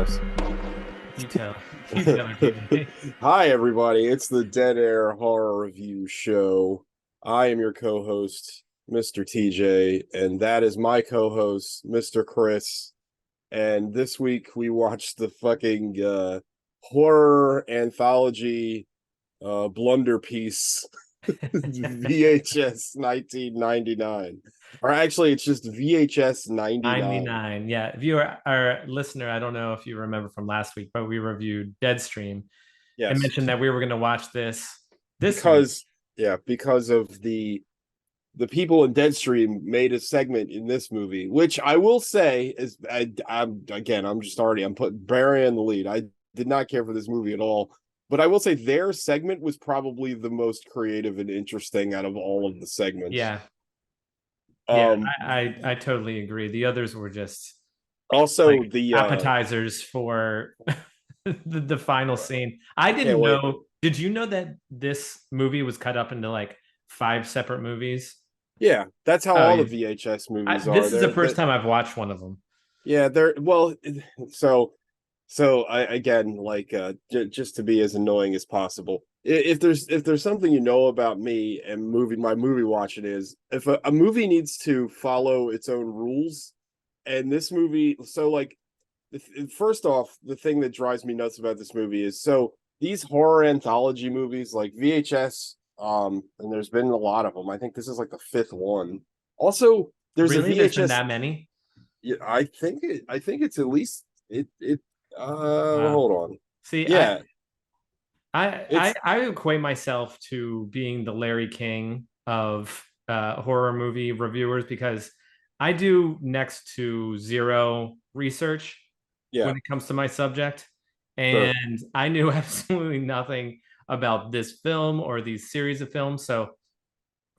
guess. You tell. You tell her, TJ. Hi, everybody. It's the Dead Air Horror Review Show. I am your co host, Mr. TJ, and that is my co host, Mr. Chris. And this week we watched the fucking horror anthology blunder piece VHS 1999. Or actually, it's just VHS 99. 99. Yeah. If you are our listener, I don't know if you remember from last week, but we reviewed Deadstream and Yes. mentioned that we were going to watch this week. Because of the people in Deadstream made a segment in this movie, which I will say is I'm putting Barry in the lead. I did not care for this movie at all, but I will say their segment was probably the most creative and interesting out of all of the segments. Yeah. Yeah. Um, I totally agree. The others were just Also like the appetizers for the final scene. I can't didn't wait. know. Did you know that this movie was cut up into like 5 separate movies? Yeah, that's how Oh, all the yeah. VHS movies are. This is the first time I've watched one of them. Yeah, they're well. So So I again like just to be as annoying as possible. If there's something you know about me and my movie watching is if a movie needs to follow its own rules, and this movie first off, the thing that drives me nuts about this movie is so these horror anthology movies like VHS, and there's been a lot of them. I think this is like the fifth one. Also, there's a Really? There's been VHS. that many? Yeah, I think it's at least it Wow. hold on. See, Yeah, it's I equate myself to being the Larry King of horror movie reviewers because I do next to zero research yeah, when it comes to my subject, sure. and I knew absolutely nothing about this film or these series of films, so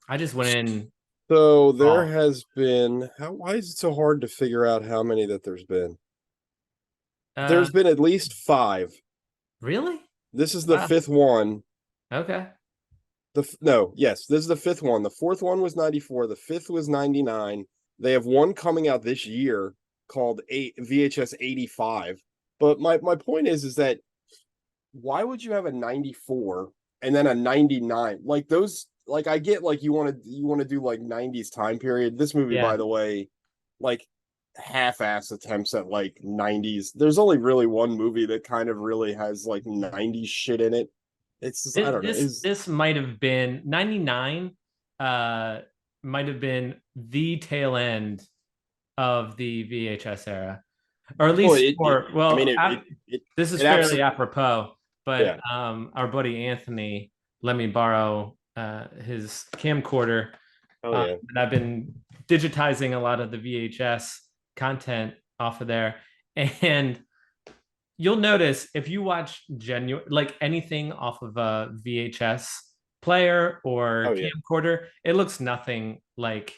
I just went in So there raw. has been why is it so hard to figure out how many that there's been? Uh, There's been at least five. really? This is the Wow. fifth one. Okay. No, yes, this is the fifth one. The fourth one was 94, the fifth was 99. They have one coming out this year called VHS 85. But my point is that why would you have a 94 and then a 99? Like those, like I get like you want to do like 90s time period. This movie, by Yeah. the way, like half-ass attempts at like 90s. There's only really one movie that kind of really has like 90s shit in it. It's just, I This don't know. this this might have been 99 uh might have been the tail end of the VHS era. Or at Well, least for I mean, this is it fairly absolutely, apropos, but yeah. our buddy Anthony let me borrow his camcorder, Oh yeah. and I've been digitizing a lot of the VHS content off of there, and you'll notice if you watch genuine like anything off of a VHS player Oh or yeah. camcorder, it looks nothing like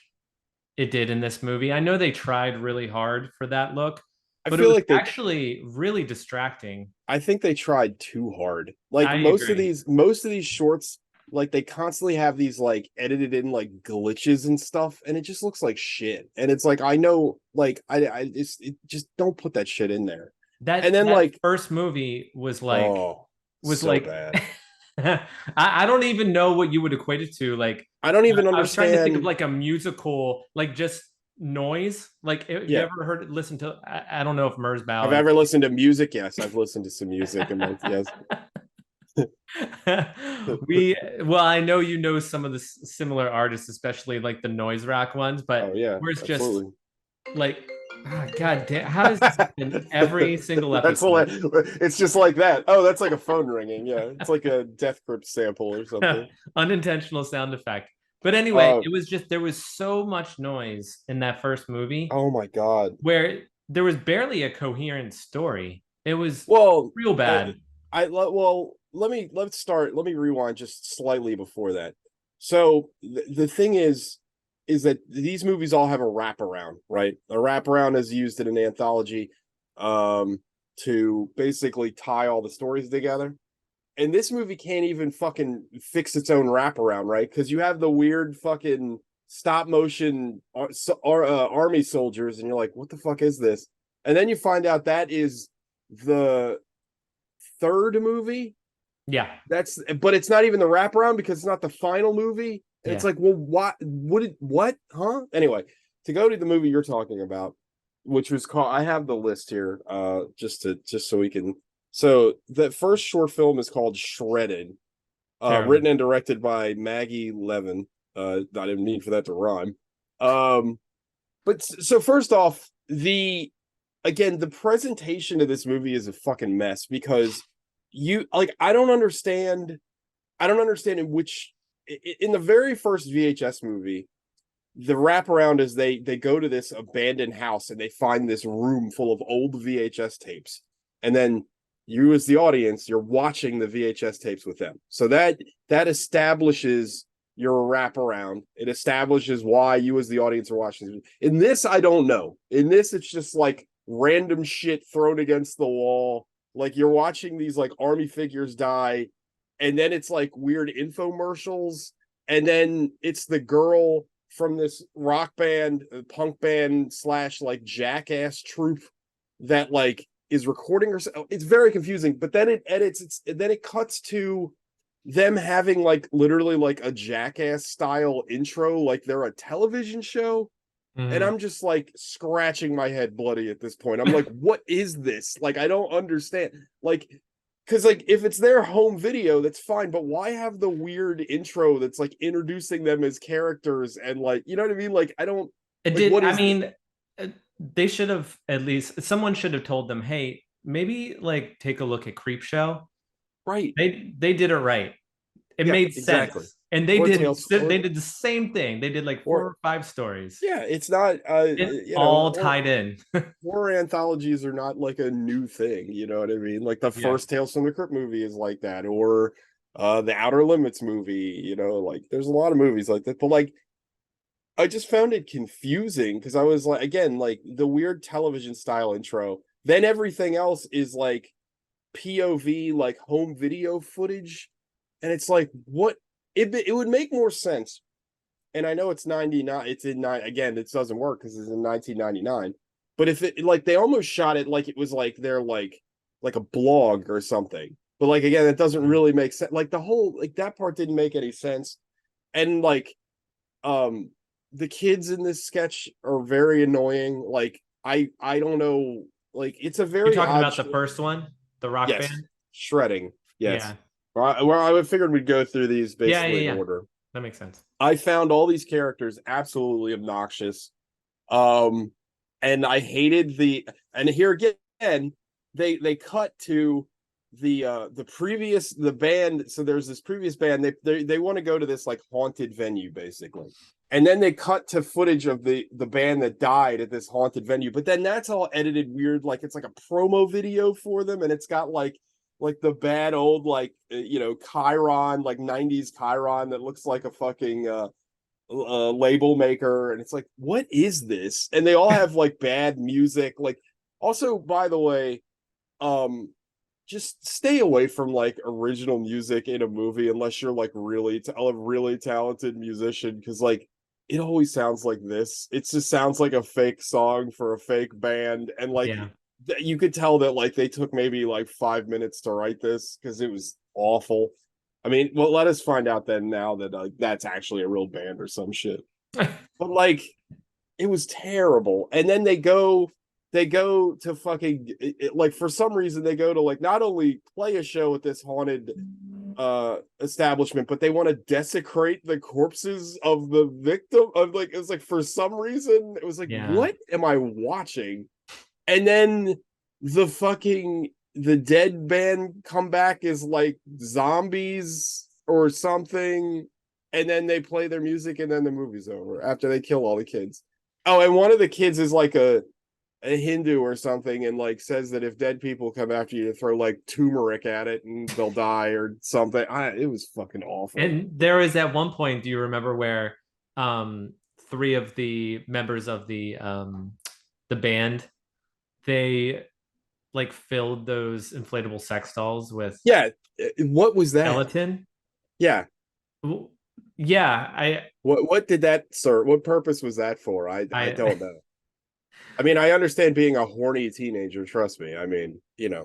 it did in this movie. I know they tried really hard for that look, I but it feel was like they actually really distracting. I think they tried too hard. Like I agree. most of these shorts, like they constantly have these like edited in like glitches and stuff, and it just looks like shit. And it's like I know, like just don't put that shit in there. And then That like, first movie oh, was so like bad. I don't even know what you would equate it to. Like I don't even I was trying to think of understand. like a musical, like just noise. Like if you Yeah. ever heard listen to I don't know if Have Merzbow I and ever listened to music? Yes, I've listened to some music and like yes. we well I know you know some of the similar artists, especially like the noise rock ones, but Oh yeah, where's just absolutely. like god damn, how does this happen every single That's episode? it's just like that. Oh, that's like a phone ringing. Yeah, it's like a Death Grip sample or something. Unintentional sound effect. But anyway, Uh, it was just there was so much noise in that first movie oh my God. where there was barely a coherent story. It was Well, real uh, bad. let's start. Let me rewind just slightly before that. So the thing is that these movies all have a wraparound, right? A wraparound is used in an anthology, um, to basically tie all the stories together. And this movie can't even fucking fix its own wraparound, right? Because you have the weird fucking stop motion army soldiers, and you're like, what the fuck is this? And then you find out that is the third movie. Yeah. But it's not even the wraparound because it's not the final movie. And Yeah. it's like, well, what, huh? Anyway, to go to the movie you're talking about, which was called, I have the list here, just so we can. So the first short film is called Shredded, Terrible. written and directed by Maggie Levin. I didn't mean for that to rhyme. But so first off, the presentation of this movie is a fucking mess because you like I don't understand in the very first VHS movie, the wraparound is they go to this abandoned house and they find this room full of old VHS tapes. And then you as the audience, you're watching the VHS tapes with them. So that establishes your wraparound. It establishes why you as the audience are watching. In this, I don't know. In this, it's just like random shit thrown against the wall. Like you're watching these like army figures die, and then it's like weird infomercials, and then it's the girl from this rock band, punk band slash like jackass troupe that like is recording herself. It's very confusing, but then it edits. Then it cuts to them having like literally like a jackass style intro, like they're a television show. And Mhm. I'm just like scratching my head bloody at this point. I'm like, what is this? Like, I don't understand. Like, because like if it's their home video, that's fine. But why have the weird intro that's like introducing them as characters and like, you know what I mean? Like, I don't It like did. what I is the mean, they should have at least someone should have told them, hey, maybe like take a look at Creep Show. right? They did it right. It Yeah, made exactly. sense. And Or Tales they did the same thing. They did like four or or five stories. yeah, it's not It you know, all tied in. horror anthologies are not like a new thing, you know what I mean? Like the Yeah. first Tales from the Crypt movie is like that, or the Outer Limits movie, you know, like there's a lot of movies like that. But like I just found it confusing because I was like, again, like the weird television style intro, then everything else is like POV, like home video footage. And it's like, what it would make more sense. And I know it's 99, it's in nine again, it doesn't work because it's in 1999. But if it like they almost shot it like it was like they're like a blog or something. But like again, it doesn't really make sense. Like the whole like that part didn't make any sense. And like um the kids in this sketch are very annoying. Like I don't know, like it's a You're very talking odd about the first one, the rock yes, band? shredding. Yes. Yeah. Well, I figured we'd go through these Yeah, basically yeah, in yeah. order. That makes sense. I found all these characters absolutely obnoxious. Um, and I hated and here again, they cut to the band. So there's this previous band, they want to go to this like haunted venue, basically. And then they cut to footage of the band that died at this haunted venue, but then that's all edited weird, like it's like a promo video for them, and it's got like the bad old like you know Chiron, like 90s Chiron that looks like a fucking label maker, and it's like, what is this? And they all have like bad music. Like, also, by the way, um, just stay away from like original music in a movie unless you're like a really talented musician, because like it always sounds like this. It just sounds like a fake song for a fake band, and like Yeah. you could tell that like they took maybe like 5 minutes to write this because it was awful. I mean, well, let us find out then now that that's actually a real band or some shit. But like, it was terrible. And then they go to fucking like for some reason they go to like not only play a show at this haunted establishment, but they want to desecrate the corpses of the victim of like it's like for some reason it was like, Yeah. what am I watching? And then the dead band comeback is like zombies or something, and then they play their music and then the movie's over after they kill all the kids. Oh, and one of the kids is like a Hindu or something, and like says that if dead people come after you to throw like turmeric at it and they'll die or something. It was fucking awful. And there was at one point, do you remember where um three of the members of the band, they like filled those inflatable sex dolls with Yeah, what was that? gelatin? Yeah, Yeah, what did that serve? What purpose was that for? I I don't know. I mean, I understand being a horny teenager. Trust me. I mean, Yeah.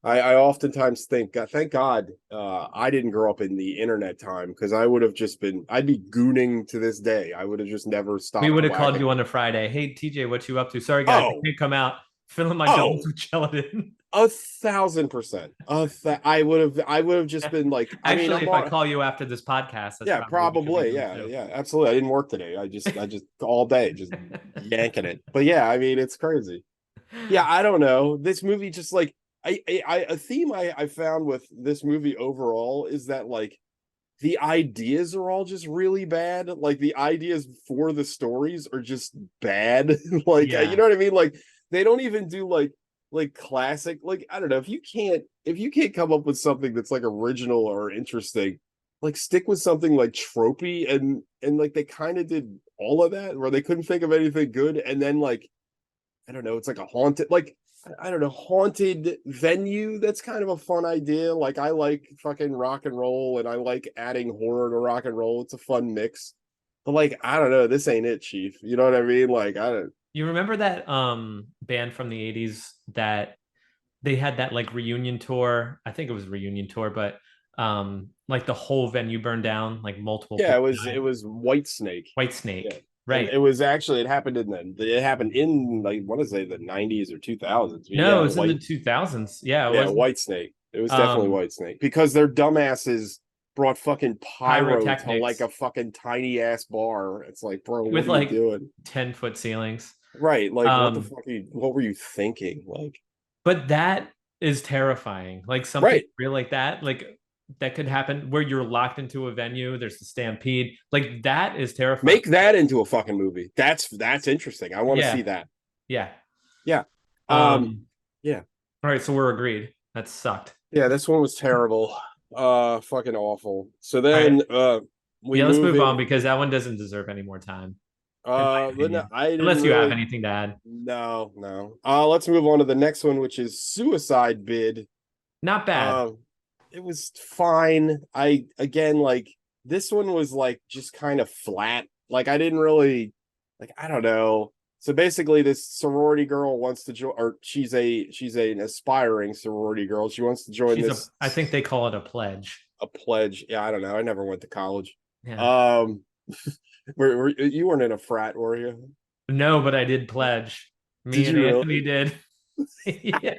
I oftentimes think, thank God, I didn't grow up in the internet time because I would have just been, I'd be gooning to this day. I would have just never We stopped would have called whacking. you on a Friday. Hey, TJ, what you up to? Sorry, guys, I Oh, can't come out. Filling my gums oh, with gelatin. 1,000%. I would have just been like, I mean, Actually, I'm if I all, call you after this podcast, that's yeah, probably what you'll be probably. doing Yeah, too. yeah, absolutely. I didn't work today. I just all day just yanking it. But yeah, I mean, it's crazy. Yeah, I don't know. This movie just like a theme I found with this movie overall is that like the ideas are all just really bad. Like the ideas for the stories are just bad. Like you Yeah. know what I mean? Like they don't even do like classic. Like I don't know if you can't come up with something that's like original or interesting, like stick with something like tropey and like they kind of did all of that where they couldn't think of anything good and then like I don't know, it's like a haunted, like I don't know, haunted venue. That's kind of a fun idea. Like I like fucking rock and roll, and I like adding horror to rock and roll. It's a fun mix. But like I don't know, this ain't it, Chief. You know what I mean? Like I don't. You remember that band from the 80s that they had that like reunion tour? I think it was a reunion tour, but like the whole venue burned down, like multiple Yeah, people it died. was White Snake. White Yeah, Snake. and Right. it was actually it happened in like what is it the 90s or 2000s. But No, yeah, it was in the 2000s. Yeah, it Yeah, wasn't White Snake. It was definitely um White Snake because their dumbasses brought fucking pyro to like pyrotechnics a fucking tiny ass bar. It's like, bro, what with are you like doing? 10-foot ceilings. Right, like what the Um, fuck what were you thinking? Like, but that is terrifying. Like something right. real like that, like that could happen where you're locked into a venue, there's a stampede. Like that is terrifying. Make that into a fucking movie. That's interesting. I want to see Yeah. that. Yeah. Yeah. Um, Um, yeah. all right, so we're agreed. That sucked. Yeah, this one was terrible. Fucking awful. So All right. then we Yeah, let's move move in. on because that one doesn't deserve any more time, in my But no, opinion. I didn't Unless you have really. anything to add. No, no. Let's move on to the next one, which is Suicide Bid. Not bad. Um, it was fine. I again like this one was like just kind of flat. Like I didn't really like I don't know. So basically this sorority girl wants to join or she's an aspiring sorority girl. She wants to join this I think they call it a pledge. a pledge. Yeah, I don't know. I never went to college. Yeah. Um you weren't in a frat, were you? No, but I did pledge. Me Did and you Anthony really? did. Yeah.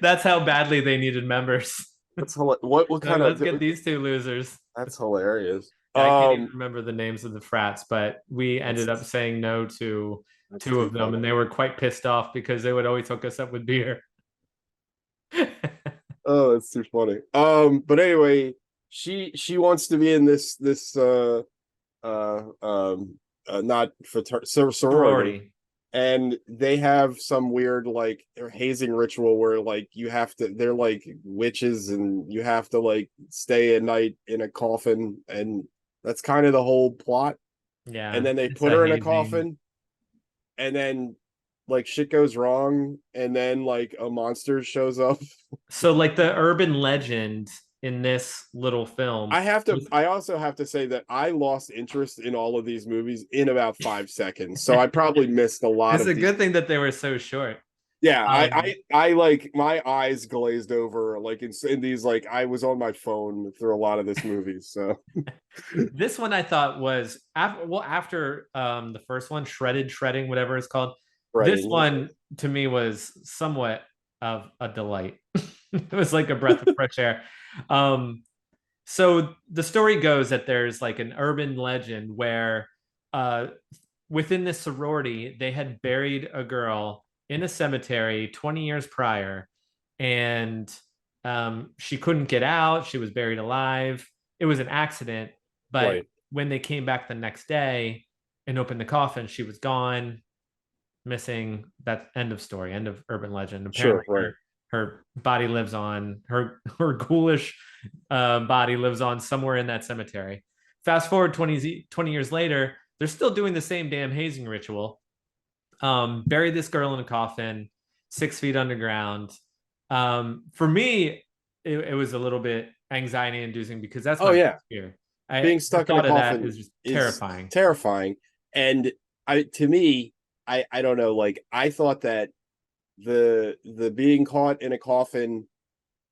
That's how badly they needed members. What Like, kind of let's get these two losers. that's hilarious. Yeah, I can't even remember the names of the frats, but we ended up That's saying no to that's two too of them, and funny. they were quite pissed off because they would always hook us up with beer. Oh, that's too funny. But anyway, she wants to be in this uh um not sorority, Sorority. and they have some weird like hazing ritual where like they're like witches and you have to like stay a night in a coffin, and that's kind of the whole plot. And Yeah, then they it's put a her in a hazing. coffin, and then like shit goes wrong, and then like a monster shows up. So, like the urban legend in this little film was I also have to say that I lost interest in all of these movies in about 5 seconds. So I probably missed a lot it's of a these. good thing that they were so short. Yeah, Um, I like my eyes glazed over like in these like I was on my phone through a lot of this movie. So this one I thought was after the first one, shredding, whatever it's called. This Reading. one to me was somewhat of a delight. It was like a breath of fresh air. Um, so the story goes that there's like an urban legend where uh, within this sorority they had buried a girl in a cemetery 20 years prior, and she couldn't get out. She was buried alive. It was an accident, but Right. when they came back the next day and opened the coffin, she was gone, missing. That end of story, end of urban legend. Sure, Apparently right. her body lives on, her ghoulish body lives on somewhere in that cemetery. Fast forward 20 years later, they're still doing the same damn hazing ritual. Bury this girl in a coffin 6 feet underground. For me, it was a little bit anxiety inducing because that's Oh my yeah. fear. Being The stuck in a thought of that coffin is just is terrifying. terrifying. And I to me, I don't know, like I thought that the being caught in a coffin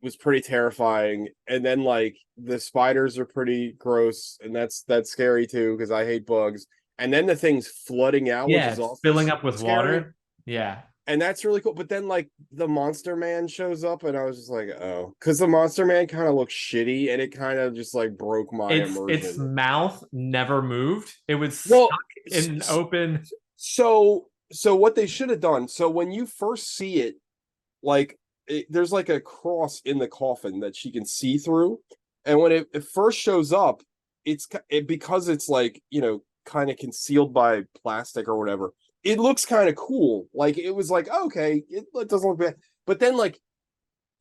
was pretty terrifying, and then like the spiders are pretty gross, and that's scary too because I hate bugs. And then the things flooding out, which Yeah, is it's also filling up with scary, water. Yeah. and that's really cool. But then like the Monster Man shows up, and I was just like, oh, because the Monster Man kind of looks shitty, and it kind of just like broke my Its immersion. mouth never moved. It was Well, stuck in an open. so what they should have done. So when you first see it, like there's like a cross in the coffin that she can see through, and when it first shows up, because it's like kind of concealed by plastic or whatever. It looks kind of cool. Like it was like okay, it doesn't look bad, but then like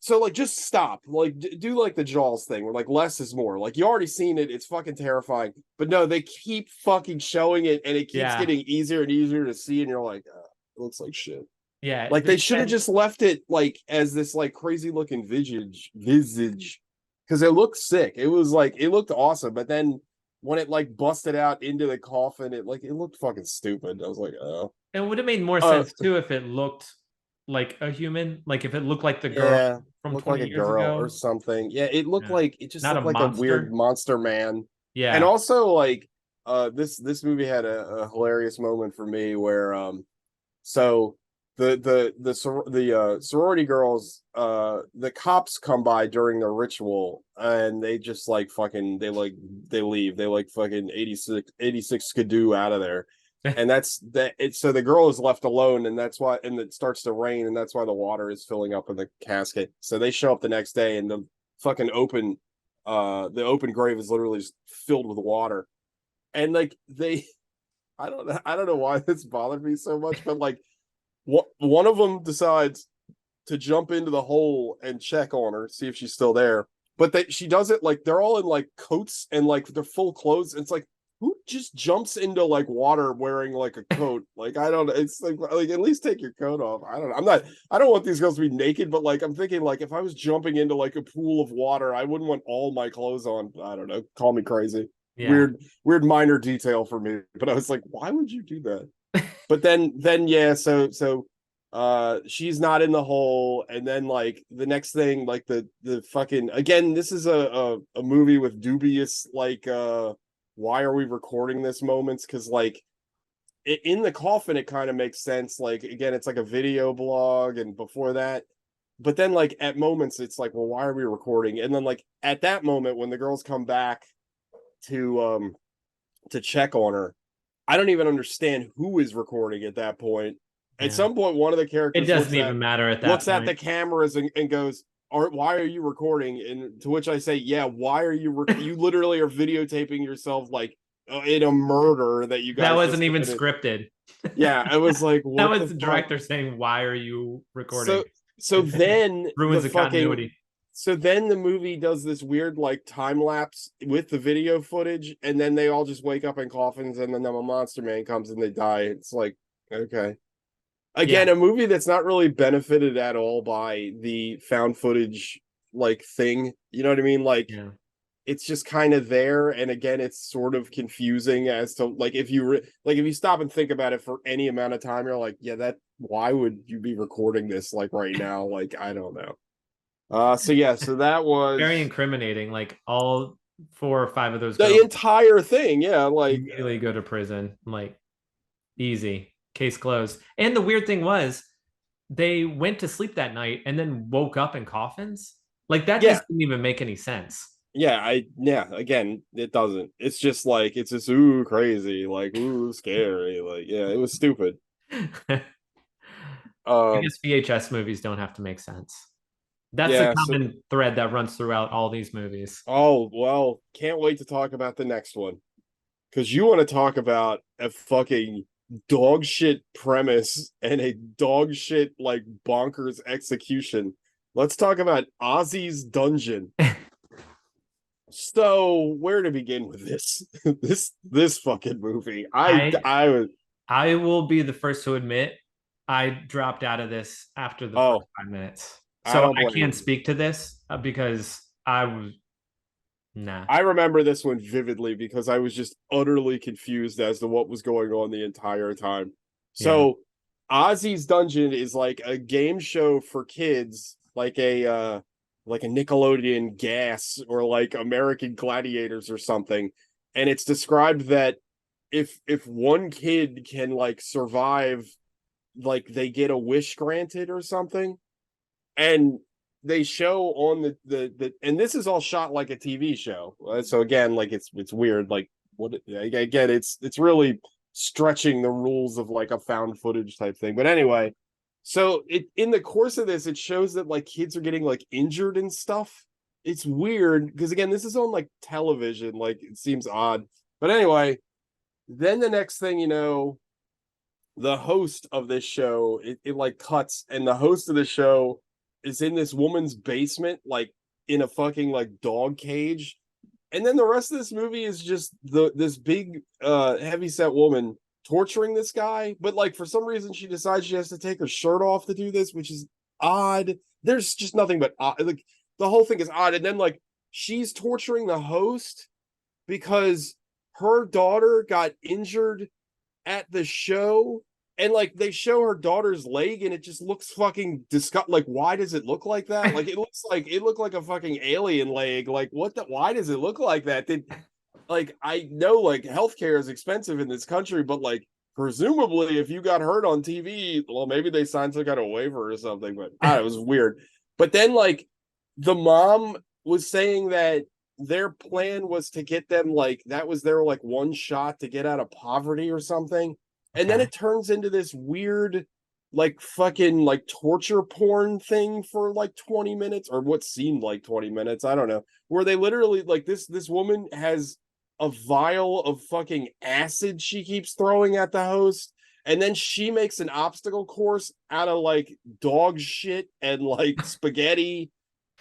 so like just stop. Like do like the Jaws thing where like less is more. Like you already seen it, it's fucking terrifying. But no, they keep fucking showing it and it keeps Yeah. getting easier and easier to see and you're like, it looks like shit. Yeah. Like they should have just left it like as this like crazy looking visage because it looked sick. It was like it looked awesome, but then when it like busted out into the coffin, it looked fucking stupid. I was like, oh. It would have made more Uh sense too if it looked like a human, like if it looked like the girl yeah, from looked like 20 a years girl or ago. something. Yeah, Yeah. it just Not a looked like a weird monster. monster man. And Yeah. also like this movie had a hilarious moment for me where so the sorority girls the cops come by during the ritual and they just like fucking they leave they like fucking 86 skidoo out of there and that's that it so the girl is left alone and that's why and it starts to rain and that's why the water is filling up in the casket so they show up the next day and fucking open the open grave is literally just filled with water and like they I don't know why this bothered me so much but like one of them decides to jump into the hole and check on her, see if she's still there. But she does it like they're all in like coats and like they're full clothes. It's like who just jumps into like water wearing like a coat? Like I don't. It's like at least take your coat off. I don't know. I'm not. I don't want these girls to be naked, but like I'm thinking like if I was jumping into like a pool of water, I wouldn't want all my clothes on. I don't know. Call me crazy. Yeah. Weird minor detail for me. But I was like, why would you do that? But then yeah, so she's not in the hole and then like the next thing like the fucking again this is a movie with dubious like why are we recording this moments because like in the coffin it kind of makes sense like again it's like a video blog and before that but then like at moments it's like well why are we recording and then like at that moment when the girls come back to check on her I don't even understand who is recording at that point. At Yeah. some point, one of the It characters doesn't even matter at that looks at point. the cameras and goes, why are you recording?" And to which I say, "Yeah, why are you? You literally are videotaping yourself like in a murder that you That guys wasn't just even committed." scripted. Yeah, I was like, That "What was the the fuck?" director saying, "Why are you recording?" So so then Ruins the continuity. so then the movie does this weird like time lapse with the video footage, and then they all just wake up in coffins, and then the Monster Man comes and they die. It's like, okay. Yeah. Again, a movie that's not really benefited at all by the found footage like thing. You know what I mean? Like Yeah. it's just kind of there, and again, it's sort of confusing as to like if you stop and think about it for any amount of time, you're like, yeah, that why would you be recording this like right now? Like I don't know. So yeah, so that Very was incriminating. Like all 4 or 5 of those the girls entire thing. Yeah, like immediately go to prison. Like easy. Case closed. And the weird thing was they went to sleep that night and then woke up in coffins. Like that yeah, just didn't even make any sense. yeah, again, it doesn't. It's just like it's just ooh crazy, like ooh scary, like yeah, it was stupid. I Um guess VHS movies don't have to make sense. That's a yeah, so common thread that runs throughout all these movies. oh well, can't wait to talk about the next one. Cause you want to talk about a fucking dog shit premise and a dog shit like bonkers execution. Let's talk about Ozzy's Dungeon. So where to begin with this? This fucking movie. I I was I will be the first to admit I dropped out of this after the first oh 5 minutes. I So don't I blame can't you. speak to this because I was nah. I remember this one vividly because I was just utterly confused as to what was going on the entire time. Yeah. So Ozzy's Dungeon is like a game show for kids, like a Nickelodeon Gas or like American Gladiators or something. And it's described that if one kid can like survive, like they get a wish granted or something. And they show on the and this is all shot like a TV show. So again, like it's weird. Like what again, it's really stretching the rules of like a found footage type thing. But anyway, so it in the course of this, it shows that like kids are getting like injured and stuff. It's weird because again, this is on like television, like it seems odd. But anyway, then the next thing you know, the host of this show, it like cuts, and the host of the show is in this woman's basement, like in a fucking like dog cage. And then the rest of this movie is just this big heavy set woman torturing this guy, but like for some reason she decides she has to take her shirt off to do this, which is odd. There's just nothing but odd. Like the whole thing is odd. And then like she's torturing the host because her daughter got injured at the show, and like they show her daughter's leg and it just looks fucking disgust. Like why does it look like that? Like it looked like a fucking alien leg. Like what the why does it look like that? Did like I know like healthcare is expensive in this country, but like presumably if you got hurt on TV, well maybe they signed some kind of waiver or something, but it was weird. But then like the mom was saying that their plan was to get them like that was their like one shot to get out of poverty or something. And then Okay. it turns into this weird like fucking like torture porn thing for like 20 minutes or what seemed like 20 minutes, I don't know, where they literally like this woman has a vial of fucking acid she keeps throwing at the host, and then she makes an obstacle course out of like dog shit and like spaghetti.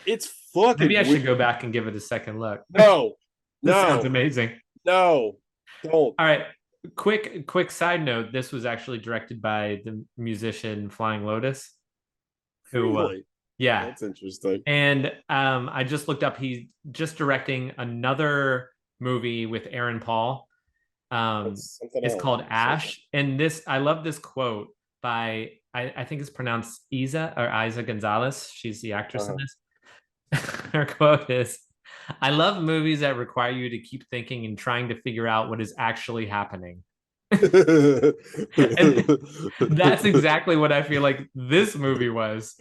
It's Maybe I fucking should weird. go back and give it a second look. No, This sounds no, amazing. no, don't. All right. Quick side note. This was actually directed by the musician Flying Lotus, who Really? yeah. That's interesting. And I just looked up, he's just directing another movie with Aaron Paul. That's something It's else. called Ash. And this I love this quote by I think it's pronounced Isa Gonzalez. She's the actress in Uh-huh. this. Her quote is, I love movies that require you to keep thinking and trying to figure out what is actually happening. And that's exactly what I feel like this movie was.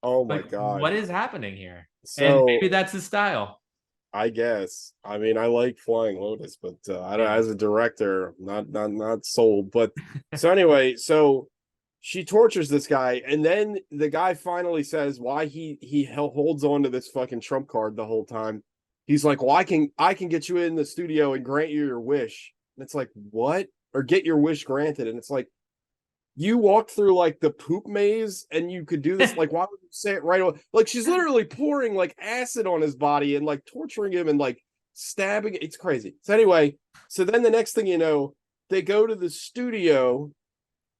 Oh my Like, God. what is happening here? And So maybe that's his style. I guess. I mean, I like Flying Lotus, but I don't Yeah. as a director, not sold. But so anyway, so she tortures this guy, and then the guy finally says why he holds on to this fucking trump card the whole time. He's like, "Well, I can get you in the studio and grant you your wish." And it's like, "What?" Or get your wish granted. And it's like, you walked through like the poop maze and you could do this. Like, why would you say it right away? Like, she's literally pouring like acid on his body and like torturing him and like stabbing. It's crazy. So anyway, so then the next thing you know, they go to the studio,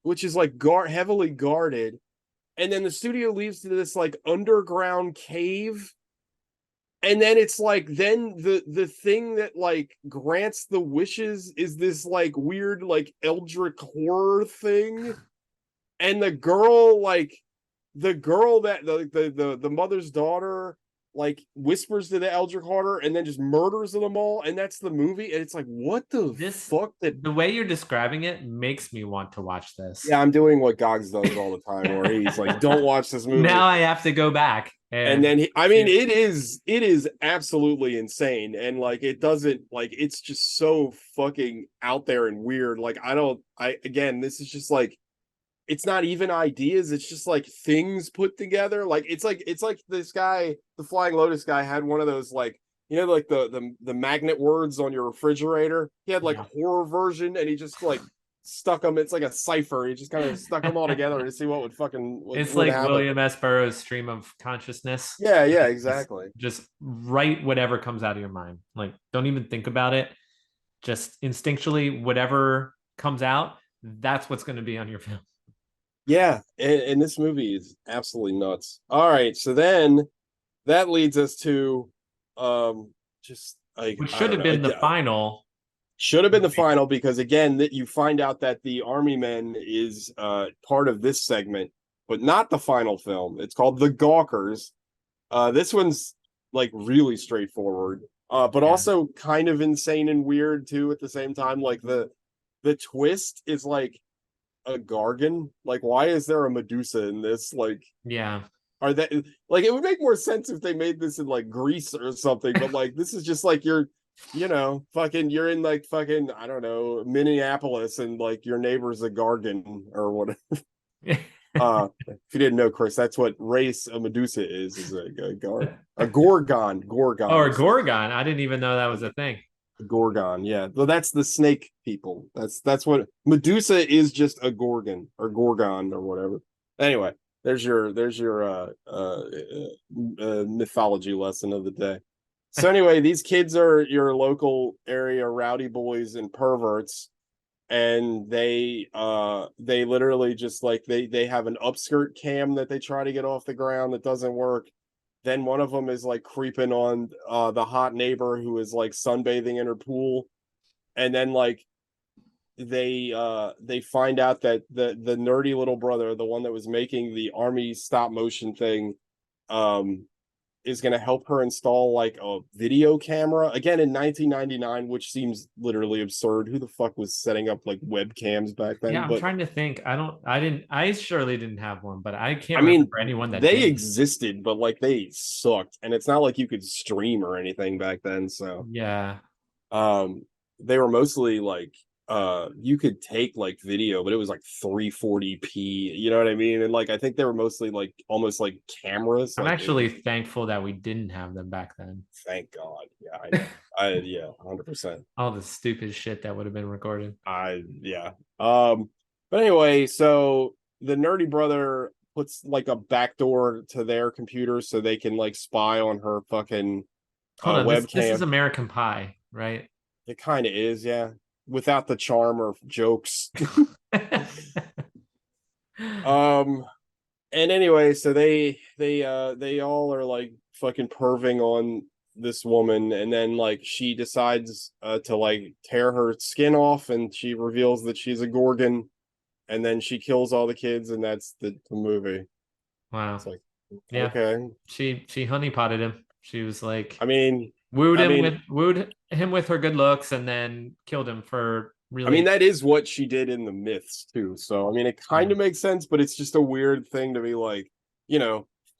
which is like heavily guarded, and then the studio leads to this like underground cave. And then it's like then the thing that like grants the wishes is this like weird like eldritch horror thing. And the girl that the mother's daughter like whispers to the eldritch horror and then just murders them all, and that's the movie. And it's like, what the This fuck? That The way you're describing it makes me want to watch this. Yeah, I'm doing what Gogs does all the time, where he's like, "Don't watch this movie." Now I have to go back And and then I see mean, it. it is absolutely insane, and like it doesn't like it's just so fucking out there and weird. Like I don't, I again, this is just like it's not even ideas, it's just like things put together. Like it's like this guy, the Flying Lotus guy, had one of those like like the magnet words on your refrigerator. He had like a Yeah. horror version, and he just like stuck them. It's like a cipher. He just kind of stuck them all together to see what would fucking what It's would like happen. William S. Burroughs' stream of consciousness. Yeah, yeah, Just, exactly. just write whatever comes out of your mind. Like, don't even think about it. Just instinctually, whatever comes out, that's what's going to be on your film. Yeah, and this movie is absolutely nuts. All right, so then that leads us to just like Which I should don't have know. been the final. Should have been the final because again, that you find out that the Army Men is part of this segment, but not the final film. It's called The Gawkers. This one's like really straightforward, but Yeah. also kind of insane and weird too at the same time. Like the twist is like a Gargan. Like, why is there a Medusa in this? Like, Yeah. are that like it would make more sense if they made this in like Greece or something, but like this is just like fucking you're in like fucking I don't know Minneapolis and like your neighbor's a Gargan or whatever. If you didn't know, Chris, that's what race a Medusa is a Gorgon. Or Gorgon. I didn't even know that was a thing. Gorgon, yeah. Well, that's the snake people. That's what Medusa is, just a Gorgon or Gorgon or whatever. Anyway, there's your mythology lesson of the day. So anyway, these kids are your local area rowdy boys and perverts, and they literally just like they have an upskirt cam that they try to get off the ground that doesn't work. Then one of them is like creeping on the hot neighbor who is like sunbathing in her pool, and then like they find out that the nerdy little brother, the one that was making the army stop motion thing, is going to help her install like a video camera again in 1999, which seems literally absurd. Who the fuck was setting up like webcams back then? Yeah, I'm trying to think. I surely didn't have one, but I can't remember anyone that they did. existed, but like they sucked, and it's not like you could stream or anything back then. So Yeah. they were mostly like you could take like video, but it was like 340p, you know what I mean? And like I think they were mostly like almost like cameras. I'm like, actually thankful that we didn't have them back then. thank God. Yeah, I know. Yeah, 100%. All the stupid shit that would have been recorded. Yeah. But anyway, so the nerdy brother puts like a backdoor to their computer so they can like spy on her fucking Hold on, this webcam. is American Pie, right? It kind of is, yeah. Without the charm or jokes. And anyway, so they all are like fucking perving on this woman, and then like she decides to like tear her skin off, and she reveals that she's a Gorgon, and then she kills all the kids, and that's the movie. Wow. It's like, yeah. Okay. She honeypotted him. She was like, I mean, wooed him with her good looks, and then killed him for really. I mean, that is what she did in the myths too. So I mean, it kind of makes sense, but it's just a weird thing to be like,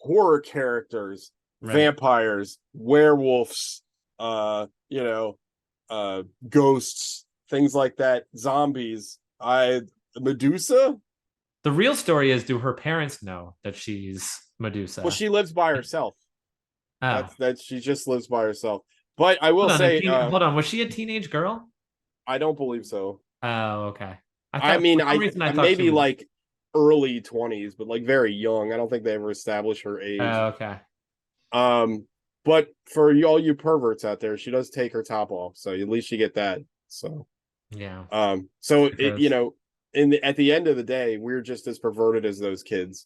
horror characters, Right. vampires, werewolves, ghosts, things like that, zombies. Medusa. The real story is, do her parents know that she's Medusa? Well, she lives by herself. Oh. She just lives by herself. But I will say, hold on, was she a teenage girl? I don't believe so. Oh, okay. I maybe like early 20s, but like very young. I don't think they ever established her age. Oh, okay. But for all you perverts out there, she does take her top off, so at least you get that. So yeah. So at the end of the day, we're just as perverted as those kids.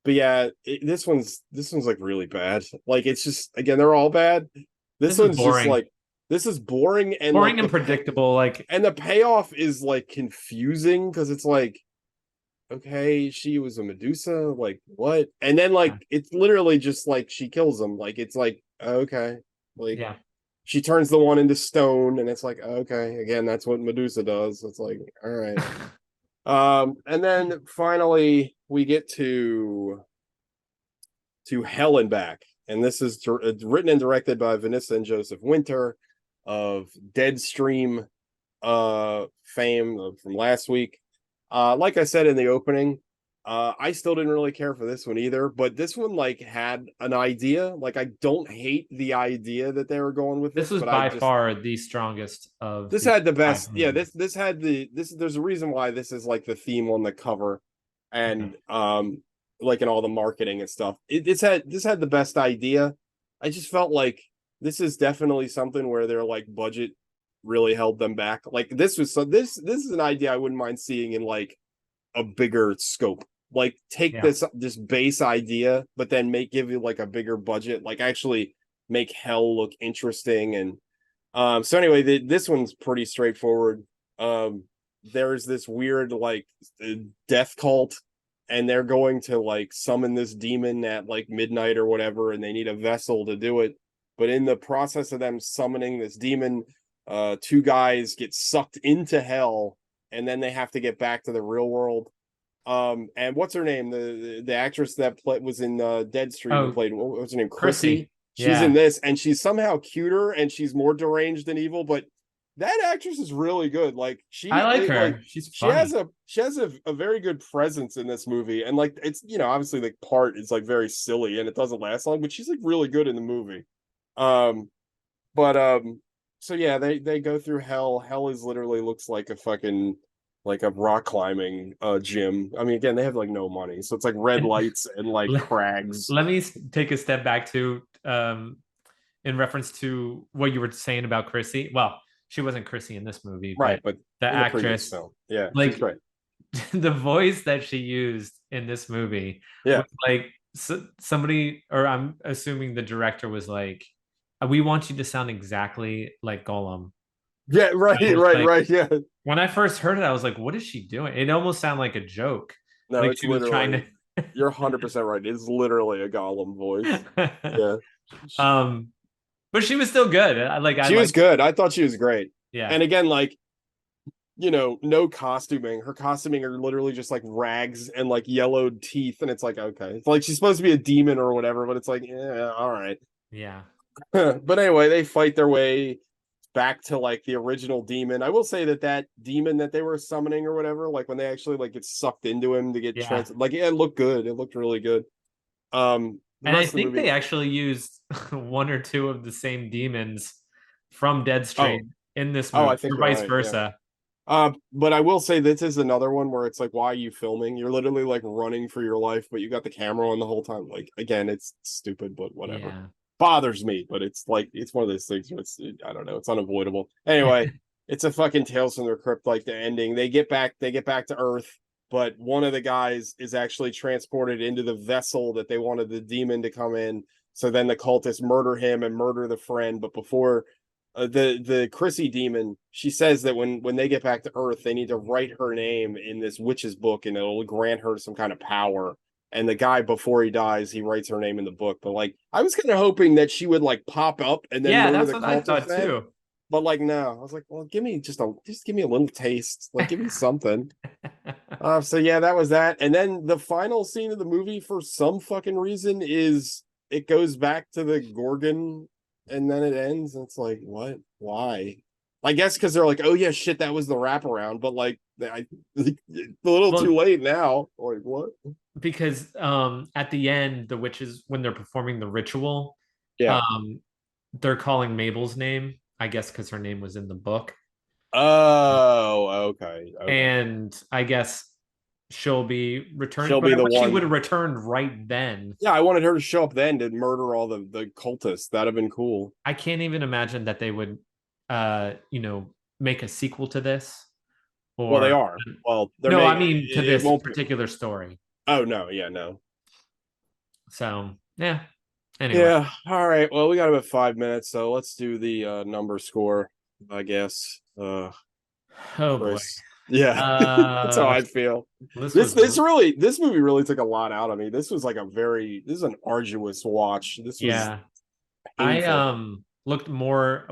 But yeah, this one's like really bad. Like it's just, again, they're all bad. This one's just like, this is boring and predictable. Like, and the payoff is like confusing because it's like, okay, she was a Medusa, like what? And then like it's literally just like she kills him. Like it's like, okay, like yeah, she turns the one into stone, and it's like, okay, again, that's what Medusa does. It's like, all right. And then finally we get to Hell and Back, and this is written and directed by Vanessa and Joseph Winter of Deadstream fame from last week. Like I said in the opening, I still didn't really care for this one either, but this one like had an idea. Like I don't hate the idea that they were going with this was by far the strongest of. This had the best. Yeah, this had there's a reason why this is like the theme on the cover, and like in all the marketing and stuff. This had the best idea. I just felt like this is definitely something where their like budget really held them back. Like this is an idea I wouldn't mind seeing in like a bigger scope. Like take this base idea, but then give you like a bigger budget. Like actually make Hell look interesting, and So anyway, this one's pretty straightforward. Um, there's this weird like death cult, and they're going to like summon this demon at like midnight or whatever, and they need a vessel to do it. But in the process of them summoning this demon, two guys get sucked into hell, and then they have to get back to the real world. And what's her name? The actress that was in Deadstream who Oh, played, what was her name? Chrissy. She's in Yeah, this, and she's somehow cuter, and she's more deranged than evil. But that actress is really good. Like I like like her. She's funny. she has a very good presence in this movie, and like it's obviously the part is like very silly and it doesn't last long, but she's like really good in the movie. Um, but so yeah, they go through hell. Hell is literally looks like a fucking like a rock climbing gym. I mean, again, they have like no money, so it's like red And lights and like crags. let me take a step back to in reference to what you were saying about Chrissy. Well, she wasn't Chrissy in this movie, Right, but but the in the previous actress, film, yeah, she's like great. the voice that she used in this movie Yeah, was like somebody, or I'm assuming the director was like, "We want you to sound exactly like Gollum." yeah, right, I was right, like, right, yeah. when I first heard it, I was like, "What is she doing?" It almost sounded like a joke, No, like it's she was trying literally. You're 100% right. It's literally a Gollum voice. to. Yeah, But she was still good. I she was like, good. I thought she was great. yeah, And again, like no costuming. Her costuming are literally just like rags and like yellowed teeth, and it's like okay, it's like she's supposed to be a demon or whatever, but it's like yeah, all right. yeah, But anyway, they fight their way back to like the original demon. I will say that that demon that they were summoning or whatever, like when they actually like get sucked into him to get yeah. like yeah, it looked good. It looked really good. The And I rest of the think movie. they actually used one or two of the same demons from Oh, Deadstream in this oh, I movie, think or you're vice right. Yeah. versa. But I will say this is another one where it's like, why are you filming? You're literally like running for your life, but you got the camera on the whole time. Like, again, it's stupid, but whatever. Yeah. Bothers me, but it's like it's one of those things where I don't know, it's unavoidable. Anyway, it's a fucking Tales from the Crypt like the ending. They get back to Earth, but one of the guys is actually transported into the vessel that they wanted the demon to come in. So then the cultists murder him and murder the friend, but before the Chrissy demon, she says that when they get back to Earth, they need to write her name in this witch's book, and it'll grant her some kind of power. And the guy before he dies, he writes her name in the book. But like, I was kind of hoping that she would like pop up and then Yeah, murder that's the what I cultist thought then. too. But like, no, I was like, well, give me just give me a little taste, like, give me something. So yeah, that was that. And then the final scene of the movie, for some fucking reason, is it goes back to the Gorgon, and then it ends. And it's like, what? Why? I guess because they're like, oh yeah, shit, that was the wraparound. But like, it's a little too Well, late now. Like, what? because at the end, the witches, when they're performing the ritual, Yeah. um they're calling Mabel's name, I guess because her name was in the book. Oh, okay, okay. And I guess she'll be returned, She'll but be I the wish she would one. have returned right then. Yeah, I wanted her to show up then to murder all the cultists. That'd have been cool. I can't even imagine that they would make a sequel to this, Well, they or are. Well, they're no, I making mean to it this won't be. particular story. Oh no, yeah, no. So yeah. Anyway. Yeah. All right. Well, we got about 5 minutes, so let's do the number score, I guess. Oh boy. Chris. Yeah, that's how Uh I feel. this This was this really this movie really took a lot out of me. This was like this is an arduous watch. This was yeah. I painful.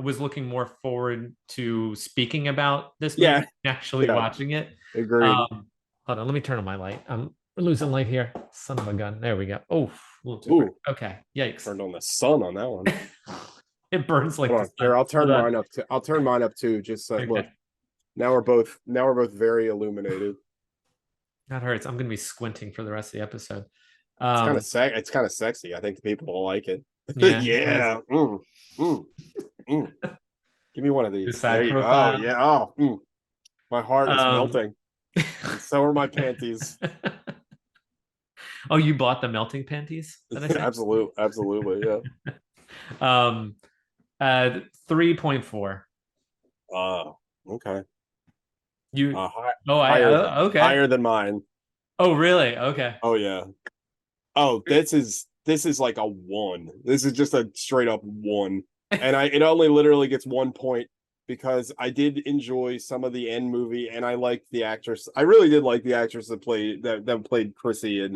was looking more forward to speaking about this movie Yeah, than actually yeah, watching it. agreed. Hold on, let me turn on my light. I'm losing light here. Son of a gun. There we go. Oh, a little too bright. Ooh, Okay. Yikes. turned on the sun on that one. It burns like Hold the on. Here, sun. Hold on. I'll turn mine up too. Just so, look. Okay. Now we're both very illuminated. That hurts. I'm gonna be squinting for the rest of the episode. It's it's kind of sexy. I think the people will like it. Yeah, it is. Yeah. Mm, mm. Give me one of The these. There side you go. Oh, profile. yeah. Oh, my heart is Um melting. And so are my panties. oh, you bought the melting panties that I sent? Absolutely. Yeah. Um 3.4. Okay. You High, oh I okay. higher than mine. Oh really? Okay. Oh yeah. Oh, this is like a one. This is just a straight up one. and it only literally gets 1 point because I did enjoy some of the end movie, and I liked the actress. I really did like the actress that played Chrissy in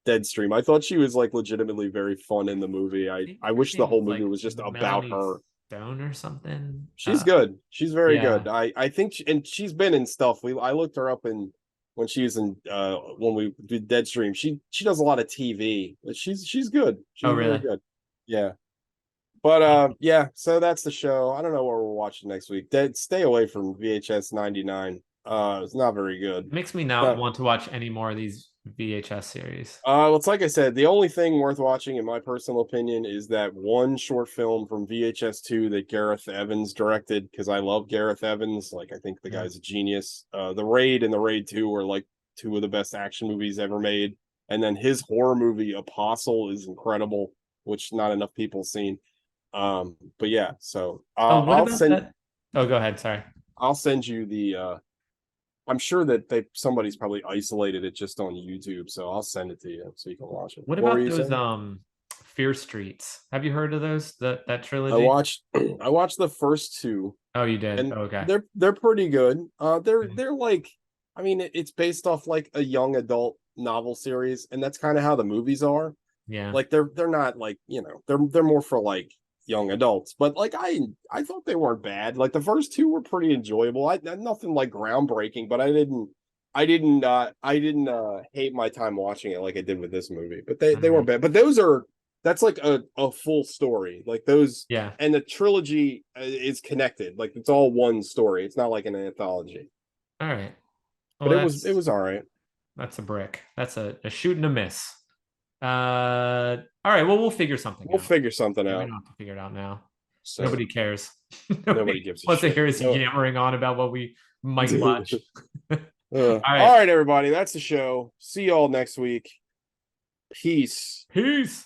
Deadstream. I thought she was like legitimately very fun in the movie. I think I her wish the name whole was movie like was just about Melanie her. Stone or something. She's good. She's very Yeah. good. I think and she's been in stuff. I looked her up in when she was in when we did Deadstream. She does a lot of TV, but she's good. Oh, She's very really? good. Yeah. But yeah, so that's the show. I don't know what we're watching next week. Stay away from VHS 99. It's not very good. It makes me not No. want to watch any more of these VHS series. It's like I said, the only thing worth watching, in my personal opinion, is that one short film from VHS 2 that Gareth Evans directed, because I love Gareth Evans. Like, I think the Yeah. guy's a genius. The Raid and the Raid 2 are like two of the best action movies ever made. And then his horror movie, Apostle, is incredible, which not enough people seen. But yeah, so Oh, what about that? Oh, go ahead. Sorry. I'll send you the I'm sure that somebody's probably isolated it just on YouTube, so I'll send it to you so you can watch it. What What were about you those saying? Fear Streets? Have you heard of those? That I trilogy? watched I watched the first two, Oh, you did. and Oh, okay. they're pretty good. Mhm. They're like, I mean, it's based off like a young adult novel series, and that's kind of how the movies are. Yeah. Like they're not like, they're more for like young adults, but like I thought they weren't bad. Like the first two were pretty enjoyable. I nothing like groundbreaking, but I didn't hate my time watching it like I did with this movie. But All they weren't right. bad. But that's like a full story. Like those, Yeah. and the trilogy is connected. Like it's all one story. It's not like an anthology. All right. Well, But it was all right. that's a brick. That's a shoot and a miss. All right. Well, we'll figure something We'll out. figure something Yeah, we out. don't have to figure it out now. So Nobody cares. nobody Nobody gives a wants to shit. hear us No. yammering on about what we might watch. All All right. right, everybody. That's the show. See y'all next week. Peace. Peace.